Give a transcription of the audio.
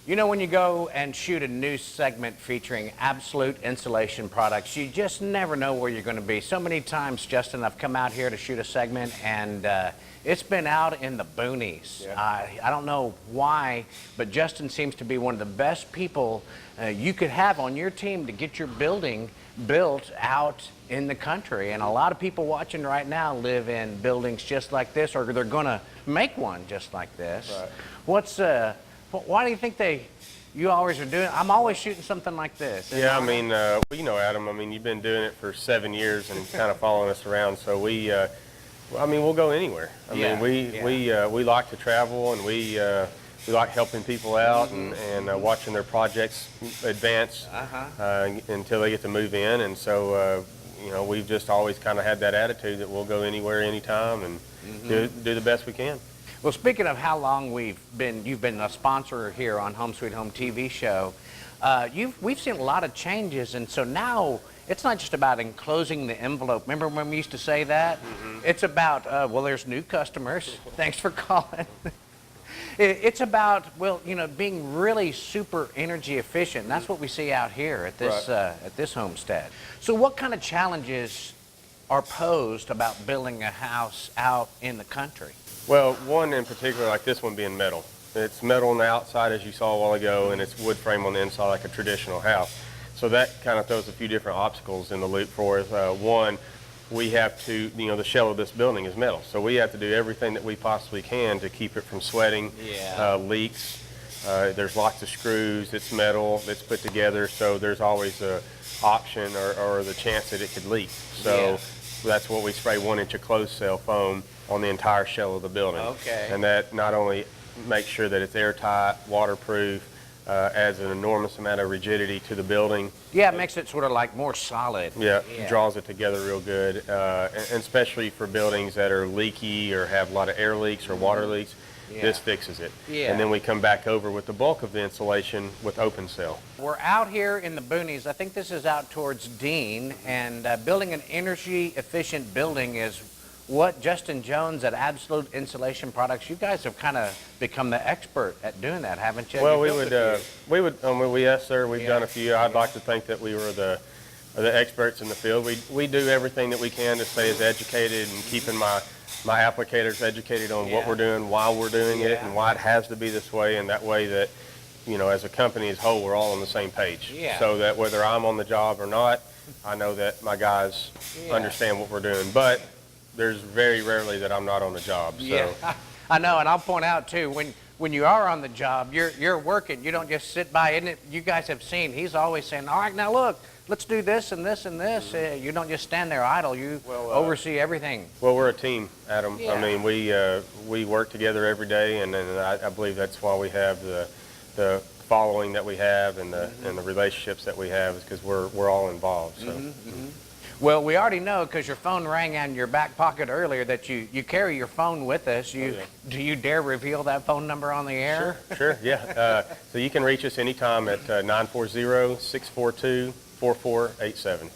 You know, when you go and shoot a new segment featuring absolute insulation products, you just never know where you're going to be. So many times, Justin, I've come out here to shoot a segment, and it's been out in the boonies. Yeah. I don't know why, but Justin seems to be one of the best people you could have on your team to get your building built out in the country. And a lot of people watching right now live in buildings just like this, or they're going to make one just like this. Right. Why do you think you always are doing? I'm always shooting something like this. Yeah, I mean, well, you know, Adam, I mean, you've been doing it for 7 years and kind of following us around. So I mean, we'll go anywhere. I mean, we like to travel, and we like helping people out and watching their projects advance until they get to move in. And so, you know, we've just always kind of had that attitude that we'll go anywhere, anytime, and do the best we can. Well, speaking of how long you've been a sponsor here on Home Sweet Home TV show, we've seen a lot of changes, and so now it's not just about enclosing the envelope. Remember when we used to say that? It's about, well, there's new customers. Thanks for calling. It's about, well, you know, being really super energy efficient. And that's what we see out here at this homestead. So what kind of challenges are posed about building a house out in the country? Well, one in particular, like this one being metal. It's metal on the outside, as you saw a while ago, and it's wood frame on the inside like a traditional house. So that kind of throws a few different obstacles in the loop for us. One, we have to, you know, the shell of this building is metal. So we have to do everything that we possibly can to keep it from sweating, leaks. There's lots of screws, it's metal, it's put together, so there's always a option or the chance that it could leak. So that's what we spray 1-inch of closed cell foam on the entire shell of the building. Okay. And that not only makes sure that it's airtight, waterproof, adds an enormous amount of rigidity to the building. Yeah, it makes it sort of like more solid. Yeah, draws it together real good, and especially for buildings that are leaky or have a lot of air leaks or water leaks. This fixes it. And then we come back over with the bulk of the insulation with open cell. We're out here in the boonies. I think this is out towards Dean, and building an energy efficient building is what Justin Jones at Absolute Insulation Products, you guys have kind of become the expert at doing that, haven't you? Well, yes, sir. We've done a few. I'd like to think that we were the experts in the field. We do everything that we can to stay as educated and keeping my applicators educated on what we're doing, why we're doing it, and why it has to be this way, and that way that, you know, as a company as a whole, we're all on the same page. So that whether I'm on the job or not, I know that my guys understand what we're doing. But there's very rarely that I'm not on the job. So. I know, and I'll point out too, when you are on the job, you're working. You don't just sit by. Isn't it? You guys have seen, he's always saying, all right, now look, let's do this and this and this. You don't just stand there idle. You oversee everything. Well, we're a team, Adam. I mean, we work together every day, and I believe that's why we have the following that we have and the relationships that we have, is because we're all involved. So. Well, we already know, because your phone rang in your back pocket earlier, that you carry your phone with us. Do you dare reveal that phone number on the air? Sure, yeah. So you can reach us anytime at 940-642-4487.